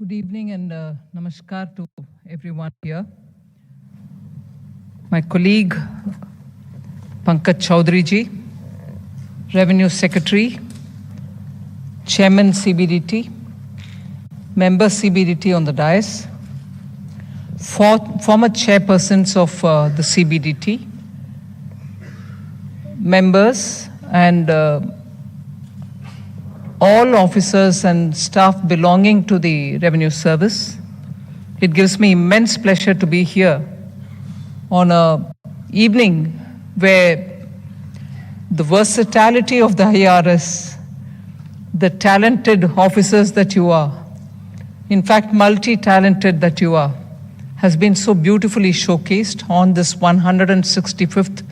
Good evening and namaskar to everyone here. My colleague Pankaj Chaudhary ji, Revenue Secretary, Chairman CBDT, Member CBDT on the dais, former chairpersons of the CBDT, members and all officers and staff belonging to the Revenue Service. It gives me immense pleasure to be here on an evening where the versatility of the IRS, the talented officers that you are, in fact multi-talented that you are, has been so beautifully showcased on this 165th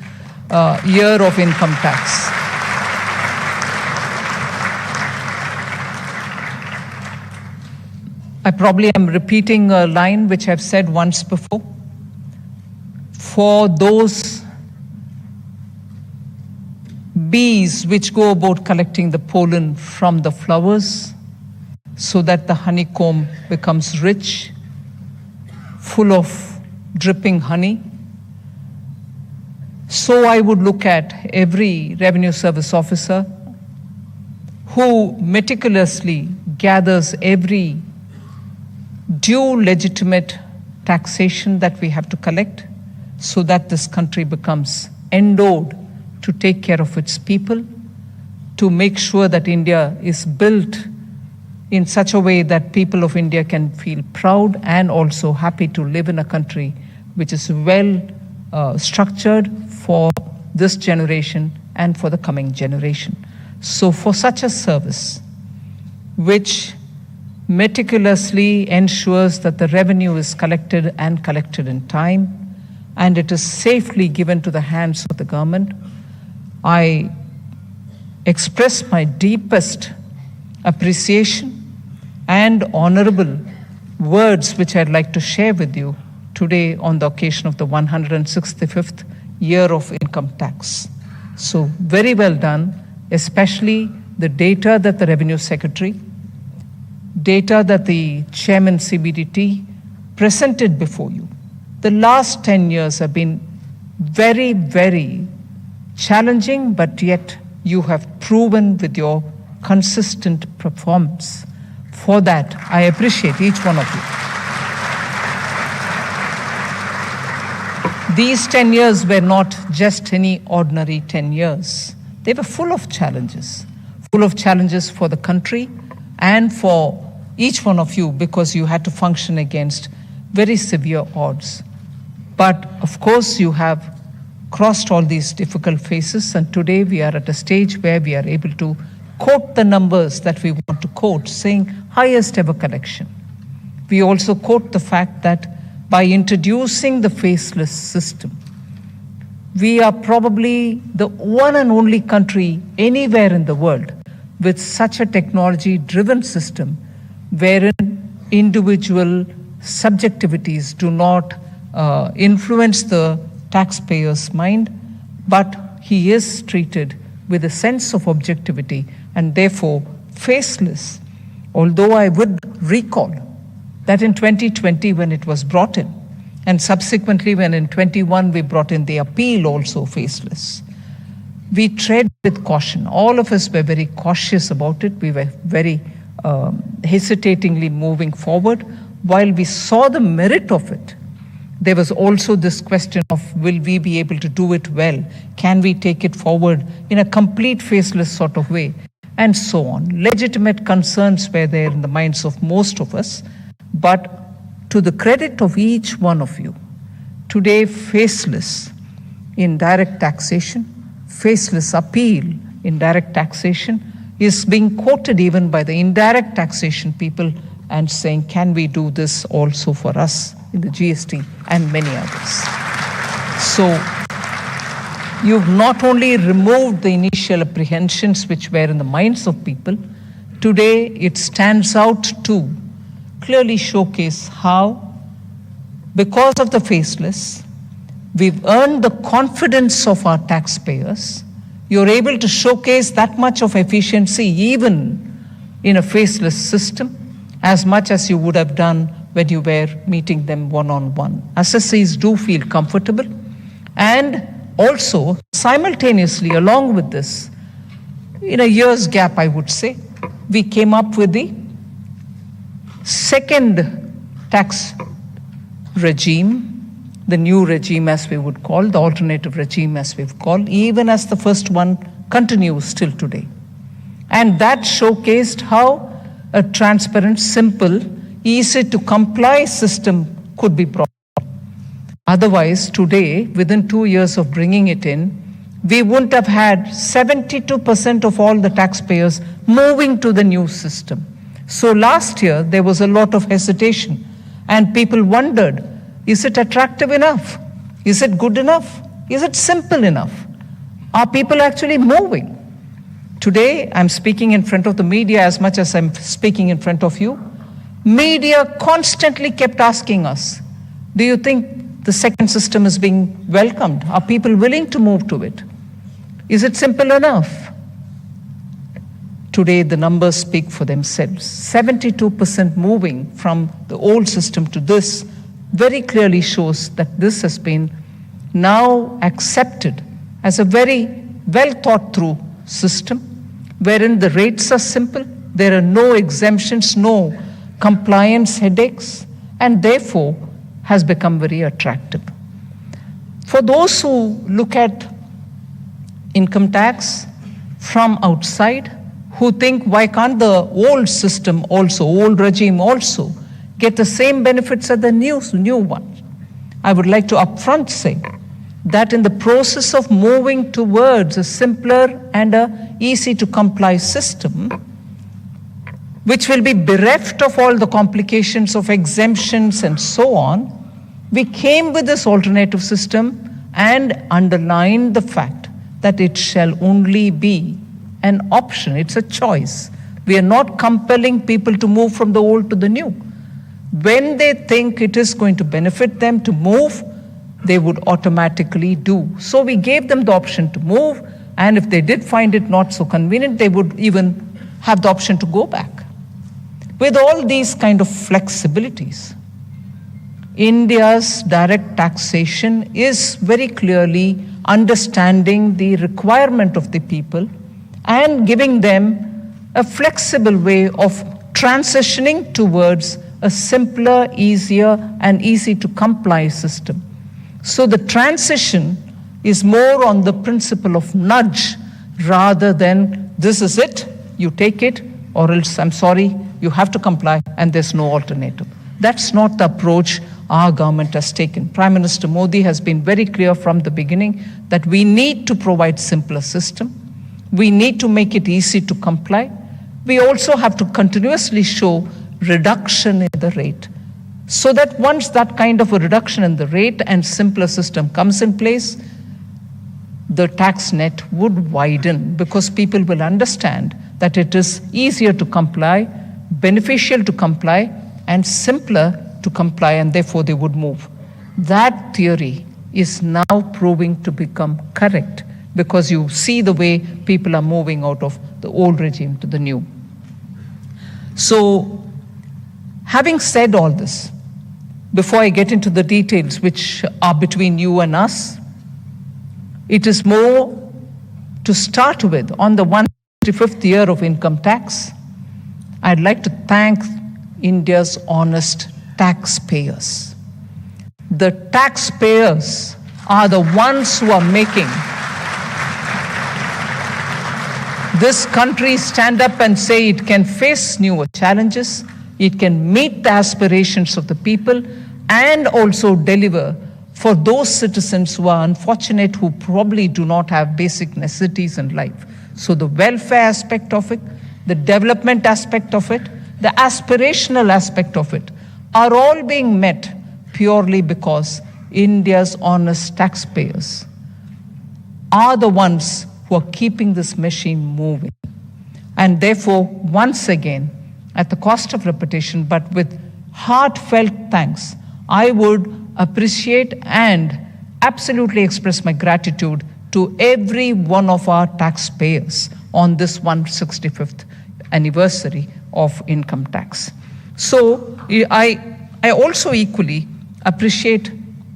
year of income tax. I probably am repeating a line which I've said once before. For those bees which go about collecting the pollen from the flowers so that the honeycomb becomes rich, full of dripping honey, so I would look at every Revenue Service officer who meticulously gathers every due legitimate taxation that we have to collect so that this country becomes endowed to take care of its people, to make sure that India is built in such a way that people of India can feel proud and also happy to live in a country which is well structured for this generation and for the coming generation. So for such a service, which meticulously ensures that the revenue is collected and collected in time, and it is safely given to the hands of the government, I express my deepest appreciation and honorable words which I'd like to share with you today on the occasion of the 165th year of income tax. So very well done, especially the data that the Revenue Secretary, data that the Chairman CBDT presented before you. The last 10 years have been very, very challenging, but yet you have proven with your consistent performance. For that, I appreciate each one of you. These 10 years were not just any ordinary 10 years. They were full of challenges for the country and for each one of you, because you had to function against very severe odds. But of course, you have crossed all these difficult phases, and today we are at a stage where we are able to quote the numbers that we want to quote, saying highest ever collection. We also quote the fact that by introducing the faceless system, we are probably the one and only country anywhere in the world with such a technology-driven system wherein individual subjectivities do not influence the taxpayer's mind, but he is treated with a sense of objectivity and therefore faceless. Although I would recall that in 2020 when it was brought in, and subsequently when in 21 we brought in the appeal also faceless, we tread with caution. All of us were very cautious about it. We were very hesitatingly moving forward. While we saw the merit of it, there was also this question of, will we be able to do it well? Can we take it forward in a complete faceless sort of way? And so on. Legitimate concerns were there in the minds of most of us, but to the credit of each one of you, today faceless in direct taxation, faceless appeal in direct taxation is being quoted even by the indirect taxation people and saying, can we do this also for us in the GST and many others. So you've not only removed the initial apprehensions which were in the minds of people, today it stands out to clearly showcase how, because of the faceless, we've earned the confidence of our taxpayers. You're able to showcase that much of efficiency even in a faceless system. as much as you would have done when you were meeting them one-on-one. Assessees do feel comfortable, and also simultaneously along with this, in a year's gap, I would say, we came up with the second tax regime, the new regime as we would call, the alternative regime as we've called, even as the first one continues still today. And that showcased how a transparent, simple, easy to comply system could be brought. Otherwise, today, within 2 years of bringing it in, we wouldn't have had 72% of all the taxpayers moving to the new system. So last year, there was a lot of hesitation, and people wondered, is it attractive enough? Is it good enough? Is it simple enough? Are people actually moving? Today, I'm speaking in front of the media as much as I'm speaking in front of you. Media constantly kept asking us, do you think the second system is being welcomed? Are people willing to move to it? Is it simple enough? Today, the numbers speak for themselves. 72% moving from the old system to this very clearly shows that this has been now accepted as a very well thought through system, wherein the rates are simple, there are no exemptions, no compliance headaches, and therefore has become very attractive. For those who look at income tax from outside, who think, why can't the old system also, old regime also, get the same benefits as the new one? I would like to upfront say that in the process of moving towards a simpler and a easy to comply system, which will be bereft of all the complications of exemptions and so on, we came with this alternative system and underlined the fact that it shall only be an option, it's a choice. We are not compelling people to move from the old to the new. When they think it is going to benefit them to move, they would automatically do. So we gave them the option to move, and if they did find it not so convenient, they would even have the option to go back. With all these kind of flexibilities, India's direct taxation is very clearly understanding the requirement of the people and giving them a flexible way of transitioning towards a simpler, easier, and easy to comply system. So the transition is more on the principle of nudge rather than this is it, you take it, or else I'm sorry, you have to comply and there's no alternative. That's not the approach our government has taken. Prime Minister Modi has been very clear from the beginning that we need to provide simpler system. We need to make it easy to comply. We also have to continuously show reduction in the rate, so that once that kind of a reduction in the rate and simpler system comes in place, the tax net would widen because people will understand that it is easier to comply, beneficial to comply, and simpler to comply, and therefore they would move. That theory is now proving to become correct because you see the way people are moving out of the old regime to the new. So, having said all this, before I get into the details which are between you and us, it is more to start with. On the 155th year of income tax, I'd like to thank India's honest taxpayers. The taxpayers are the ones who are making this country stand up and say it can face newer challenges, it can meet the aspirations of the people, and also deliver for those citizens who are unfortunate, who probably do not have basic necessities in life. So the welfare aspect of it, the development aspect of it, the aspirational aspect of it are all being met purely because India's honest taxpayers are the ones who are keeping this machine moving. And therefore, once again, at the cost of repetition, but with heartfelt thanks, I would appreciate and absolutely express my gratitude to every one of our taxpayers on this 165th anniversary of income tax. So I also equally appreciate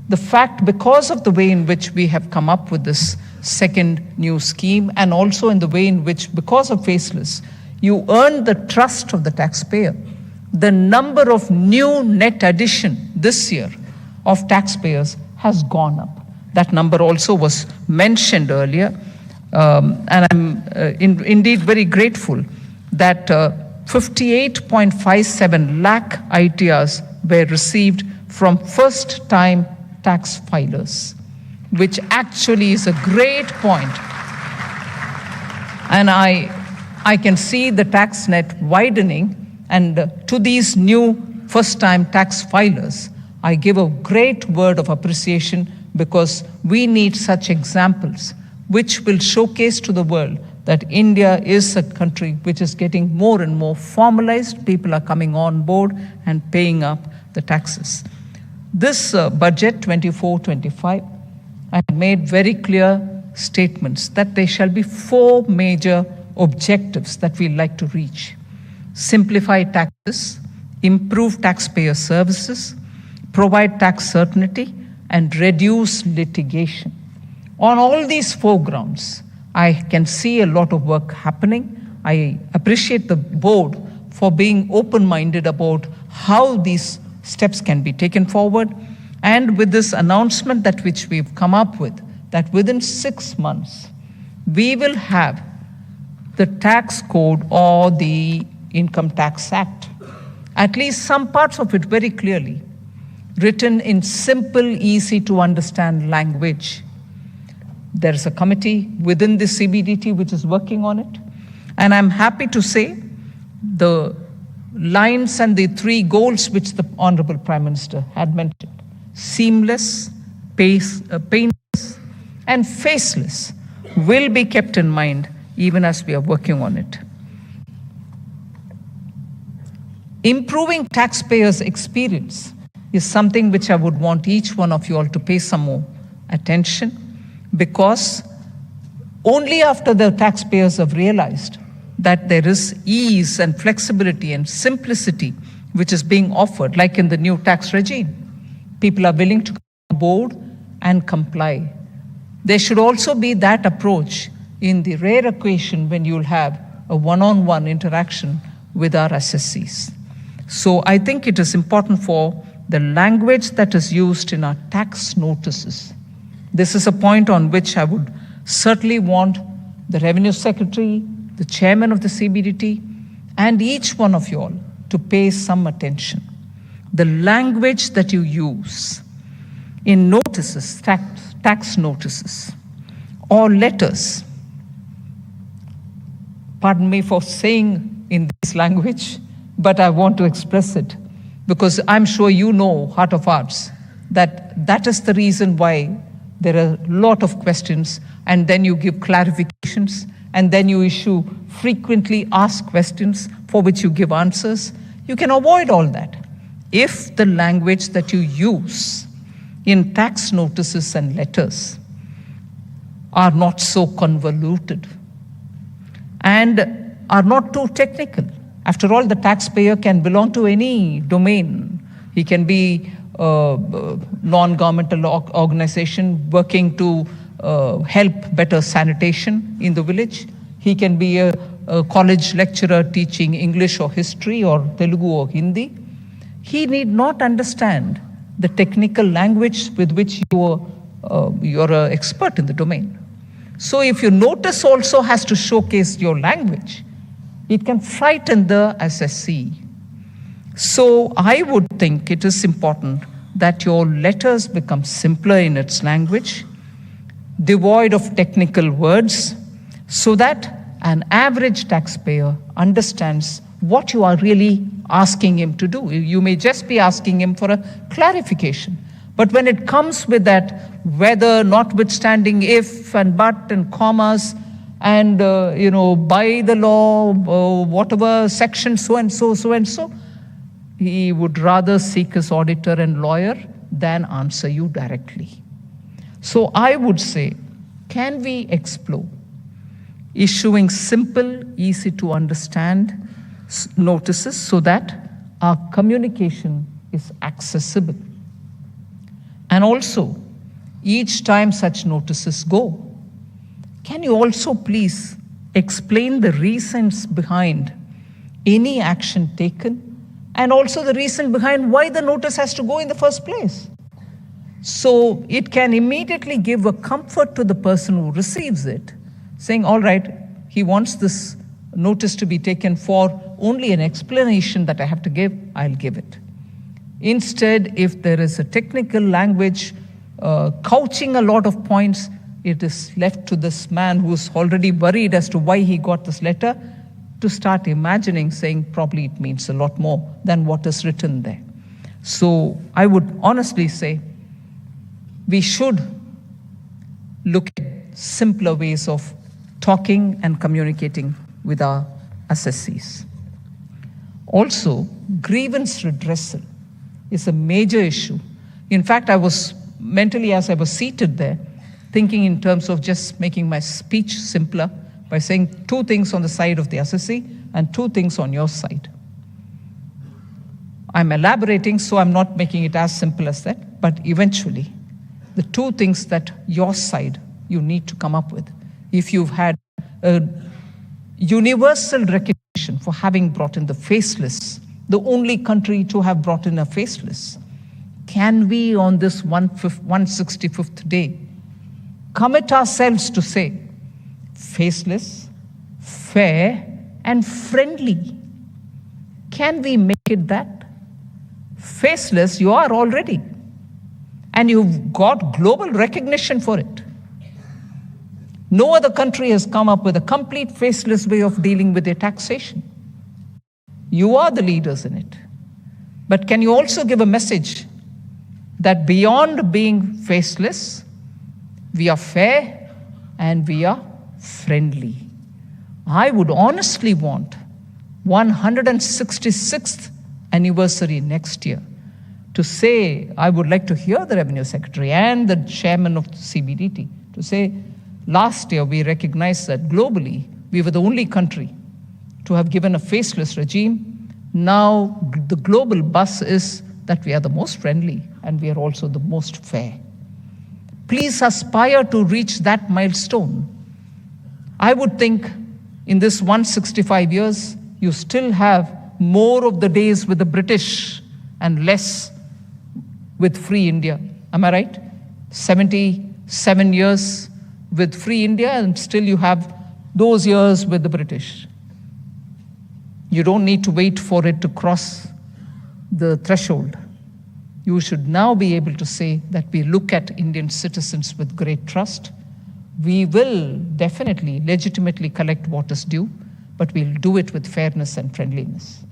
the fact, because of the way in which we have come up with this second new scheme, and also in the way in which, because of faceless, you earn the trust of the taxpayer. The number of new net addition this year of taxpayers has gone up. That number also was mentioned earlier. And I'm indeed very grateful that 58.57 lakh ITRs were received from first-time tax filers, which actually is a great point. And I can see the tax net widening, and to these new first-time tax filers, I give a great word of appreciation, because we need such examples which will showcase to the world that India is a country which is getting more and more formalized. People are coming on board and paying up the taxes. This budget 24-25, I made very clear statements that there shall be 4 major objectives that we like to reach: simplify taxes, improve taxpayer services, provide tax certainty, and reduce litigation. On all these 4 grounds, I can see a lot of work happening. I appreciate the board for being open-minded about how these steps can be taken forward. And with this announcement that which we've come up with, that within 6 months, we will have the tax code or the Income Tax Act, at least some parts of it very clearly, written in simple, easy to understand language. There is a committee within the CBDT which is working on it. And I'm happy to say the lines and the 3 goals which the Honorable Prime Minister had mentioned: seamless, painless, and faceless, will be kept in mind even as we are working on it. Improving taxpayers' experience is something which I would want each one of you all to pay some more attention, because only after the taxpayers have realized that there is ease and flexibility and simplicity which is being offered, like in the new tax regime, people are willing to come on board and comply. There should also be that approach in the rare occasion when you'll have a one-on-one interaction with our assessees. So I think it is important for the language that is used in our tax notices. This is a point on which I would certainly want the Revenue Secretary, the Chairman of the CBDT, and each one of you all to pay some attention. The language that you use in notices, tax notices, or letters, pardon me for saying in this language, but I want to express it, because I'm sure you know, heart of hearts, that is the reason why there are a lot of questions, and then you give clarifications, and then you issue frequently asked questions for which you give answers. You can avoid all that if the language that you use in tax notices and letters are not so convoluted and are not too technical. After all, the taxpayer can belong to any domain. He can be a non-governmental organization working to help better sanitation in the village. He can be a college lecturer teaching English or history or Telugu or Hindi. He need not understand the technical language with which you're an expert in the domain. So if your notice also has to showcase your language, it can frighten the assessee. So I would think it is important that your letters become simpler in its language, devoid of technical words, so that an average taxpayer understands what you are really asking him to do. You may just be asking him for a clarification. But when it comes with that whether, notwithstanding, if and but and commas, and by the law, whatever section so and so, he would rather seek his auditor and lawyer than answer you directly. So I would say, can we explore issuing simple, easy to understand notices so that our communication is accessible. And also, each time such notices go, can you also please explain the reasons behind any action taken and also the reason behind why the notice has to go in the first place? So it can immediately give a comfort to the person who receives it, saying, all right, he wants this notice to be taken for only an explanation that I have to give, I'll give it. Instead, if there is a technical language couching a lot of points, it is left to this man who's already worried as to why he got this letter to start imagining, saying probably it means a lot more than what is written there. So I would honestly say we should look at simpler ways of talking and communicating with our assessees. Also, grievance redressal is a major issue. In fact, I was mentally, as I was seated there, thinking in terms of just making my speech simpler by saying 2 things on the side of the assessee and 2 things on your side. I'm elaborating, so I'm not making it as simple as that, but eventually, the 2 things that your side you need to come up with. If you've had a universal recognition for having brought in the faceless, the only country to have brought in a faceless, can we on this 165th day commit ourselves to say faceless, fair, and friendly? Can we make it that? Faceless, you are already. And you've got global recognition for it. No other country has come up with a complete faceless way of dealing with their taxation. You are the leaders in it. But can you also give a message that beyond being faceless, we are fair and we are friendly? I would honestly want 166th anniversary next year to say, I would like to hear the Revenue Secretary and the chairman of the CBDT to say, last year we recognized that globally we were the only country to have given a faceless regime. Now the global buzz is that we are the most friendly and we are also the most fair. Please aspire to reach that milestone. I would think in this 165 years, you still have more of the days with the British and less with free India. Am I right? 77 years with free India and still you have those years with the British. You don't need to wait for it to cross the threshold. You should now be able to say that we look at Indian citizens with great trust. We will definitely legitimately collect what is due, but we'll do it with fairness and friendliness.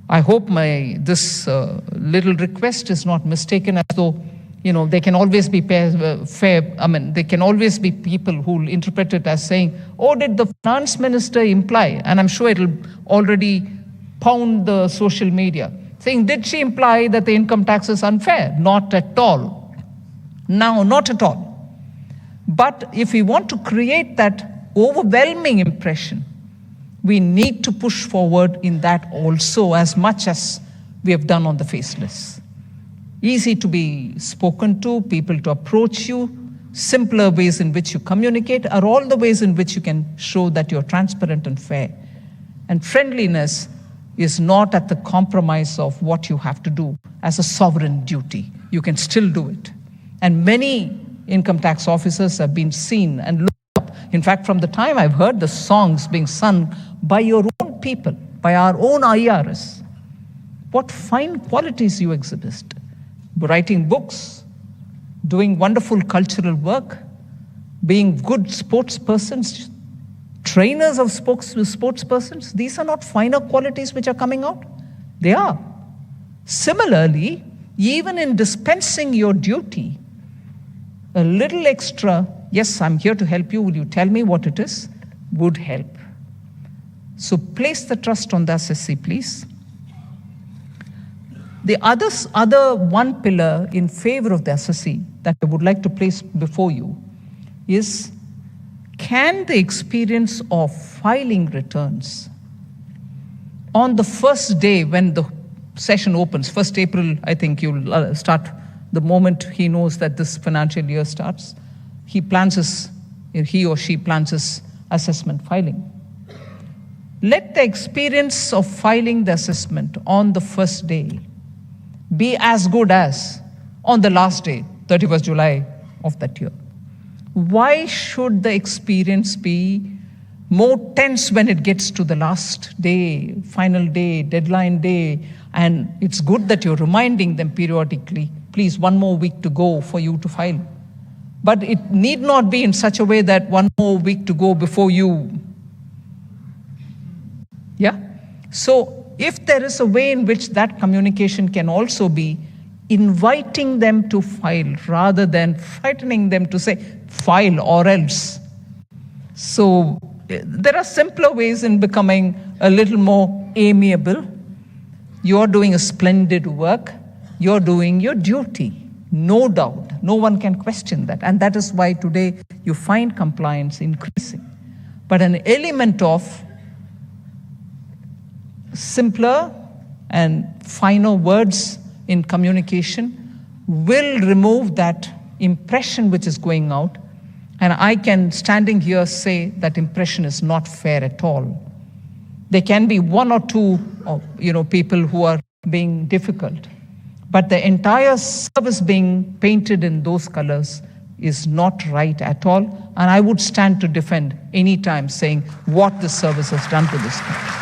I hope this little request is not mistaken as though, there can always be fair. I mean, there can always be people who will interpret it as saying, oh, did the finance minister imply? And I'm sure it'll already pound the social media, saying, did she imply that the income tax is unfair? Not at all. No, not at all. But if we want to create that overwhelming impression, we need to push forward in that also as much as we have done on the faceless. Easy to be spoken to, people to approach you, simpler ways in which you communicate are all the ways in which you can show that you're transparent and fair. And friendliness is not at the compromise of what you have to do as a sovereign duty. You can still do it. And many income tax officers have been seen and looked up. In fact, from the time I've heard the songs being sung by your own people, by our own IRS, what fine qualities you exhibit. Writing books, doing wonderful cultural work, being good sports persons, trainers of sports persons. These are not finer qualities which are coming out. They are. Similarly, even in dispensing your duty, a little extra, yes, I'm here to help you, will you tell me what it is, would help. So place the trust on the assessee, please. The other one pillar in favor of the assessee that I would like to place before you is, can the experience of filing returns on the first day when the session opens, 1st April, I think you'll start the moment he knows that this financial year starts. He or she plans his assessment filing. Let the experience of filing the assessment on the first day be as good as on the last day, 31st July of that year. Why should the experience be more tense when it gets to the last day, final day, deadline day? And it's good that you're reminding them periodically, please, 1 more week to go for you to file. But it need not be in such a way that 1 more week to go before you. Yeah? So if there is a way in which that communication can also be inviting them to file rather than frightening them to say, file or else. So there are simpler ways in becoming a little more amiable. You're doing a splendid work. You're doing your duty. No doubt. No one can question that. And that is why today you find compliance increasing. But an element of simpler and finer words in communication will remove that impression which is going out. And I can, standing here, say that impression is not fair at all. There can be 1 or 2, people who are being difficult. But the entire service being painted in those colors is not right at all. And I would stand to defend any time saying what the service has done to this country.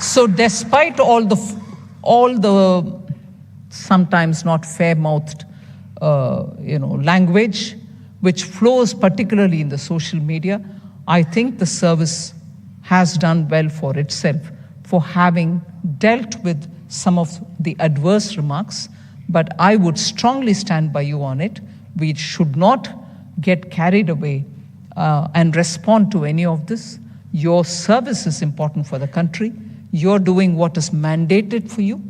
So despite all the sometimes not fair-mouthed language which flows particularly in the social media, I think the service has done well for itself for having dealt with some of the adverse remarks. But I would strongly stand by you on it. We should not get carried away and respond to any of this. Your service is important for the country. You're doing what is mandated for you.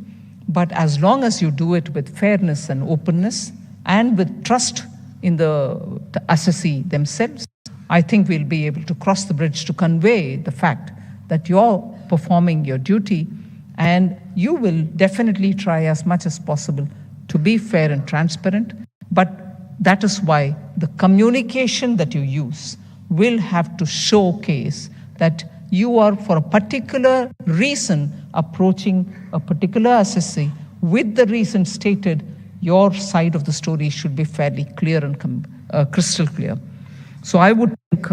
But as long as you do it with fairness and openness and with trust in the assessee themselves, I think we'll be able to cross the bridge to convey the fact that you're performing your duty, and you will definitely try as much as possible to be fair and transparent. But that is why the communication that you use will have to showcase that you are, for a particular reason, approaching a particular assessee with the reason stated. Your side of the story should be fairly clear and crystal clear. So I would think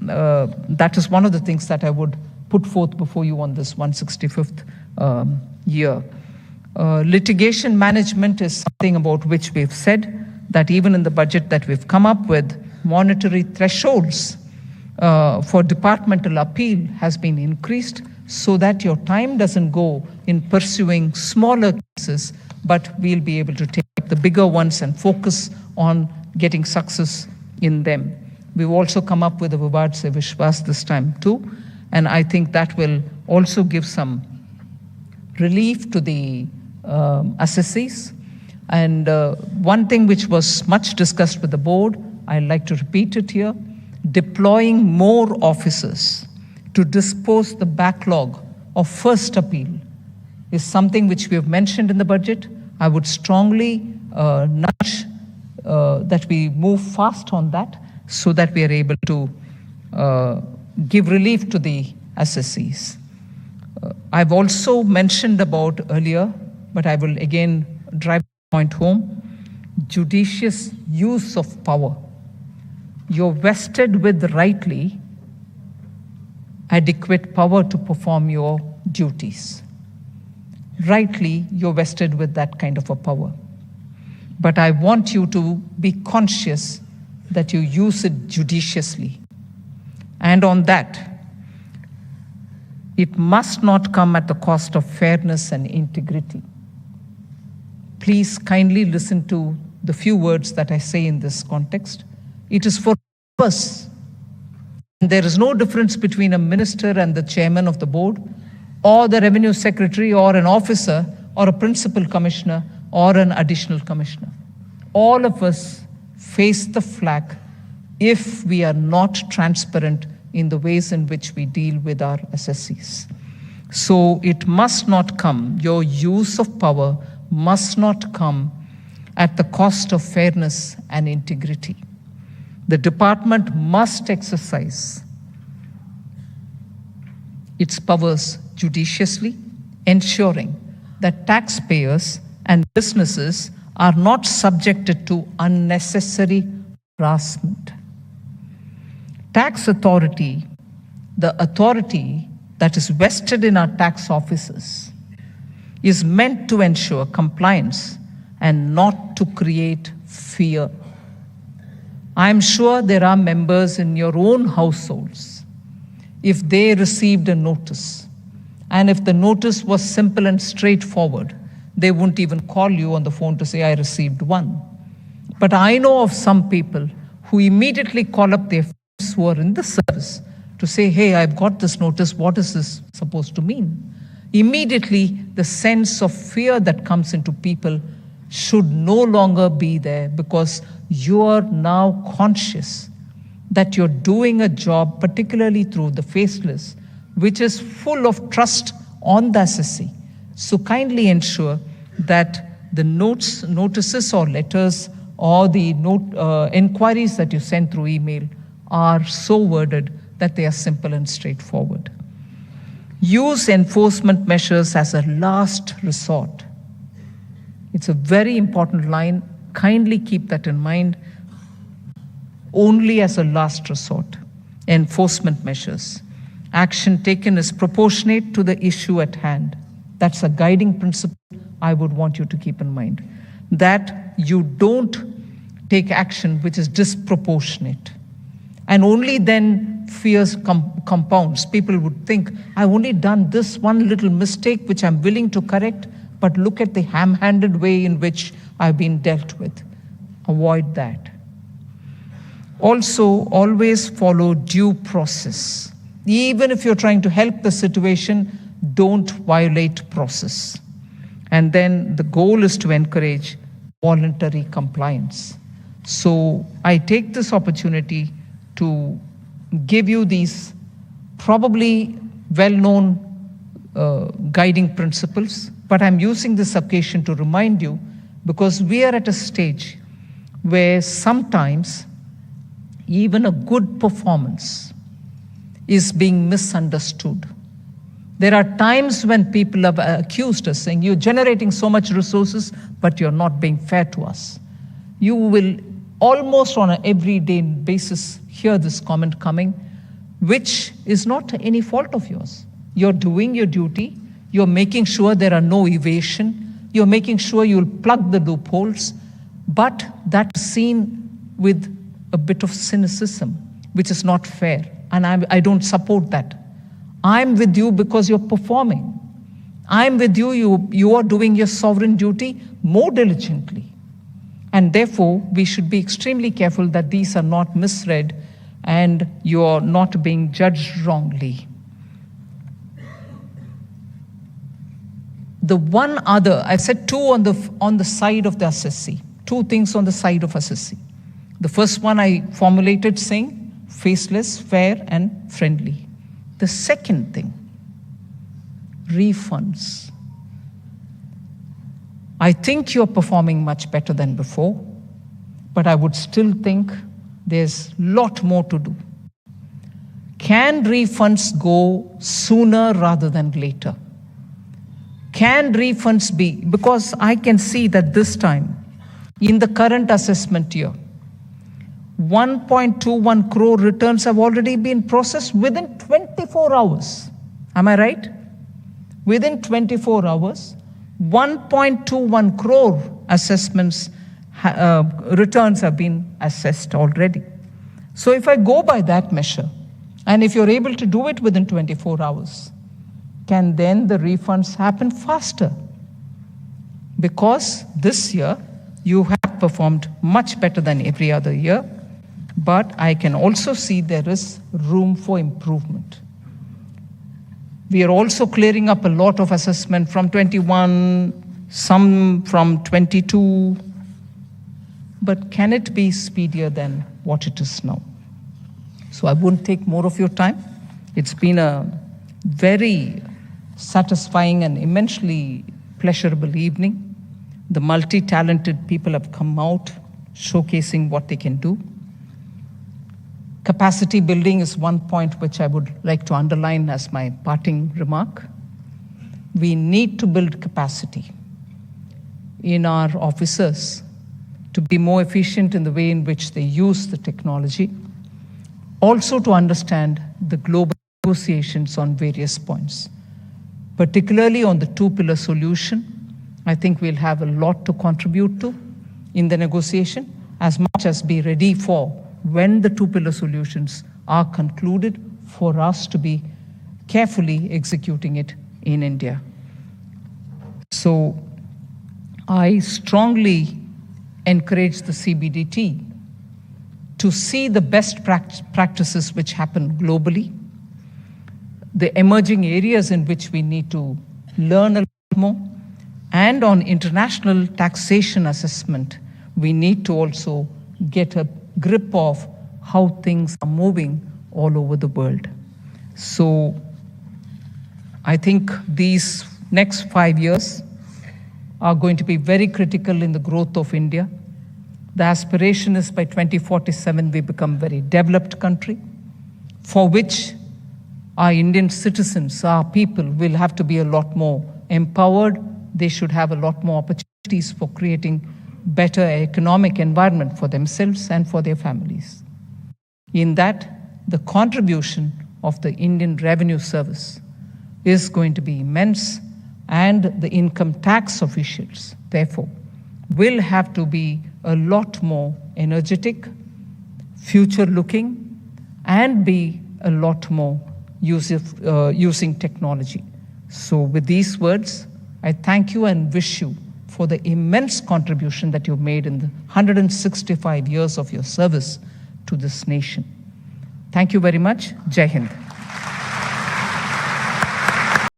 that is one of the things that I would put forth before you on this 165th year. Litigation management is something about which we've said that even in the budget that we've come up with, monetary thresholds for departmental appeal has been increased so that your time doesn't go in pursuing smaller cases, but we'll be able to take the bigger ones and focus on getting success in them. We've also come up with a Vivad Se Vishwas this time too, and I think that will also give some relief to the assessees. And one thing which was much discussed with the board, I'd like to repeat it here, deploying more officers to dispose the backlog of first appeal is something which we have mentioned in the budget. I would strongly nudge that we move fast on that so that we are able to give relief to the assessees. I've also mentioned about earlier, but I will again drive the point home, judicious use of power. You're vested with rightly adequate power to perform your duties. Rightly, you're vested with that kind of a power. But I want you to be conscious that you use it judiciously. And on that, it must not come at the cost of fairness and integrity. Please kindly listen to the few words that I say in this context. It is for us. There is no difference between a minister and the chairman of the board, or the revenue secretary, or an officer, or a principal commissioner, or an additional commissioner. All of us face the flag if we are not transparent in the ways in which we deal with our assessees. So it must not come, your use of power must not come at the cost of fairness and integrity. The department must exercise its powers judiciously, ensuring that taxpayers and businesses are not subjected to unnecessary harassment. Tax authority, the authority that is vested in our tax officers, is meant to ensure compliance and not to create fear. I am sure there are members in your own households, if they received a notice, and if the notice was simple and straightforward, they wouldn't even call you on the phone to say, I received one. But I know of some people who immediately call up their friends who are in the service to say, hey, I've got this notice, what is this supposed to mean? Immediately, the sense of fear that comes into people should no longer be there, because you are now conscious that you're doing a job, particularly through the faceless, which is full of trust on the assessee. So kindly ensure that the notices or letters or the inquiries that you send through email are so worded that they are simple and straightforward. Use enforcement measures as a last resort. It's a very important line. Kindly keep that in mind. Only as a last resort. Enforcement measures. Action taken is proportionate to the issue at hand. That's a guiding principle I would want you to keep in mind. That you don't take action which is disproportionate. And only then fears compounds. People would think, I've only done this one little mistake which I'm willing to correct, but look at the ham-handed way in which I've been dealt with. Avoid that. Also, always follow due process. Even if you're trying to help the situation, don't violate process. And then the goal is to encourage voluntary compliance. So I take this opportunity to give you these probably well-known guiding principles, but I'm using this occasion to remind you, because we are at a stage where sometimes even a good performance is being misunderstood. There are times when people have accused us, saying, you're generating so much resources, but you're not being fair to us. You will almost on an everyday basis hear this comment coming, which is not any fault of yours. You're doing your duty. You're making sure there are no evasion. You're making sure you'll plug the loopholes. But that's seen with a bit of cynicism, which is not fair. And I don't support that. I'm with you because you're performing. I'm with you, you are doing your sovereign duty more diligently. And therefore, we should be extremely careful that these are not misread and you're not being judged wrongly. The one other, I said two on the side of the assessee, two things on the side of assessee. The first one I formulated saying, faceless, fair, and friendly. The second thing, refunds. I think you're performing much better than before, but I would still think there's a lot more to do. Can refunds go sooner rather than later? Can refunds be, because I can see that this time, in the current assessment year, 1.21 crore returns have already been processed within 24 hours. Am I right? Within 24 hours, 1.21 crore assessments, returns have been assessed already. So if I go by that measure, and if you're able to do it within 24 hours, can then the refunds happen faster? Because this year, you have performed much better than every other year, but I can also see there is room for improvement. We are also clearing up a lot of assessment from 21, some from 22, but can it be speedier than what it is now? So I won't take more of your time. It's been a very satisfying and immensely pleasurable evening. The multi-talented people have come out showcasing what they can do. Capacity building is one point which I would like to underline as my parting remark. We need to build capacity in our officers to be more efficient in the way in which they use the technology, also to understand the global negotiations on various points. Particularly on the two-pillar solution, I think we'll have a lot to contribute to in the negotiation, as much as be ready for when the two-pillar solutions are concluded for us to be carefully executing it in India. So I strongly encourage the CBDT to see the best practices which happen globally, the emerging areas in which we need to learn a lot more, and on international taxation assessment, we need to also get a grip of how things are moving all over the world. So I think these next 5 years are going to be very critical in the growth of India. The aspiration is by 2047 we become a very developed country, for which our Indian citizens, our people, will have to be a lot more empowered. They should have a lot more opportunities for creating better economic environment for themselves and for their families. In that, the contribution of the Indian Revenue Service is going to be immense, and the income tax officials, therefore, will have to be a lot more energetic, future-looking, and be a lot more using technology. So with these words, I thank you and wish you for the immense contribution that you've made in the 165 years of your service to this nation. Thank you very much. Jai Hind.